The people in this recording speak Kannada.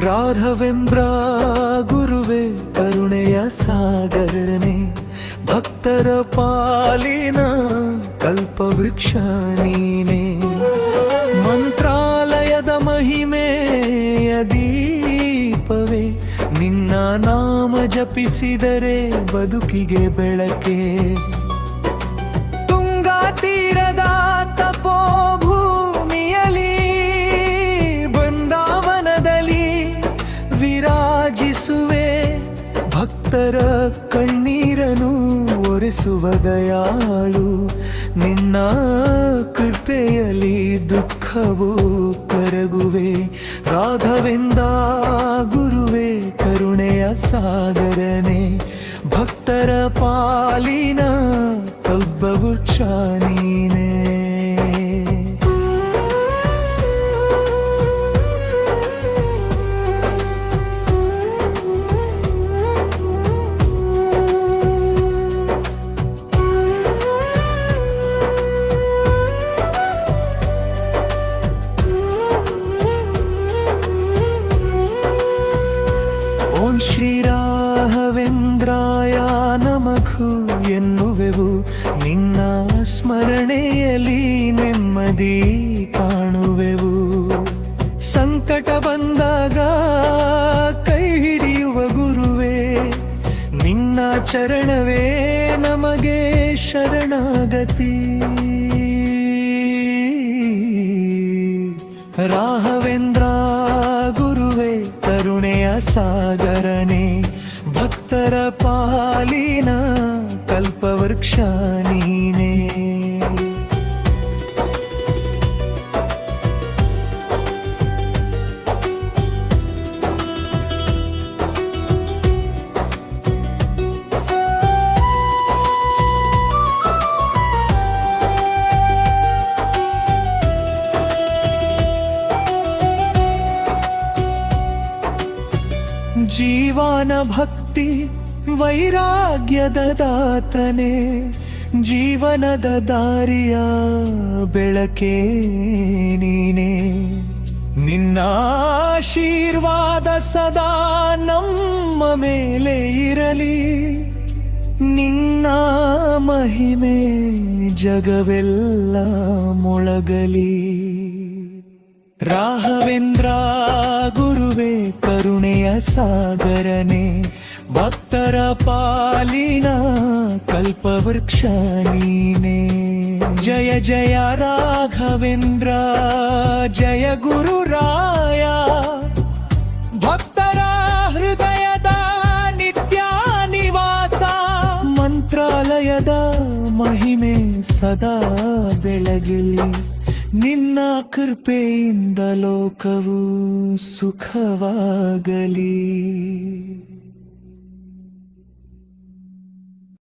ರಾಘವೇಂದ್ರ ಗುರುವೇ ಕರುಣೆಯ ಸಾಗರನೆ, ಭಕ್ತರ ಪಾಲಿನ ಕಲ್ಪವೃಕ್ಷ ನೀನೆ. ಮಂತ್ರಾಲಯದ ಮಹಿಮೆಯ ದೀಪವೇ, ನಿನ್ನ ನಾಮ ಜಪಿಸಿದರೆ ಬದುಕಿಗೆ ಬೆಳಕೆ. ತುಂಗಾ ತೀರದ ತಪೋಭೂಮಿಯಲಿ, ಬೃಂದಾವನದಲ್ಲಿ ವಿರಾಜಿಸುವೆ. ಭಕ್ತರ ಕಣ್ಣೀರನು ಒರೆಸುವ ದಯಾಳು, ನಿನ್ನ ಕೃಪೆಯಲ್ಲಿ ದುಃಖವು ಕರಗುವೆ. ರಾಘವೇಂದ್ರ ಗುರುವೇ ಕರುಣೆಯ ಸಾಗರನೆ, ಭಕ್ತರ ಪಾಲಿನ ಕಲ್ಪವೃಕ್ಷ ನೀನೇ. ಓಂ ಶ್ರೀ ರಾಘವೇಂದ್ರಾಯ ನಮಃ ಎನ್ನುವೆವು, ನಿನ್ನ ಸ್ಮರಣೆಯಲ್ಲಿ ನೆಮ್ಮದಿ ಕಾಣುವೆವು. ಸಂಕಟ ಬಂದಾಗ ಕೈ ಹಿಡಿಯುವ ಗುರುವೇ, ನಿನ್ನ ಚರಣವೇ ನಮಗೆ ಶರಣಾಗತಿ. ರಾಘವೇಂದ್ರ ಗುರುವೇ ಕರುಣೆಯ ಸಾಗರನೆ, ಭಕ್ತರ ಪಾಲಿನ ಕಲ್ಪವೃಕ್ಷ ನೀನೇ. ಜೀವನ ಭಕ್ತಿ ವೈರಾಗ್ಯದ ದಾತನೆ, ಜೀವನದ ದಾರಿಯ ಬೆಳಕೇ ನೀನೆ. ನಿನ್ನ ಆಶೀರ್ವಾದ ಸದಾ ನಮ್ಮ ಮೇಲೆ ಇರಲಿ, ನಿನ್ನ ಮಹಿಮೆ ಜಗವೆಲ್ಲ ಮೊಳಗಲಿ. ರಾಘವೇಂದ್ರ ಗುರುವೇ ಕರುಣೆಯ ಸಾಗರನೆ, ಭಕ್ತರ ಪಾಲಿನ ಕಲ್ಪವೃಕ್ಷ ನೀನೇ. ಜಯ ಜಯ ರಾಘವೇಂದ್ರ ಜಯ ಗುರುರಾಯ, ಭಕ್ತರ ಹೃದಯದ ನಿತ್ಯ ನಿವಾಸ. ಮಂತ್ರಾಲಯದ ಮಹಿಮೆ ಸದಾ ಬೆಳಗಲಿ, ನಿನ್ನ ಕೃಪೆಯಿಂದ ಲೋಕವು ಸುಖವಾಗಲಿ.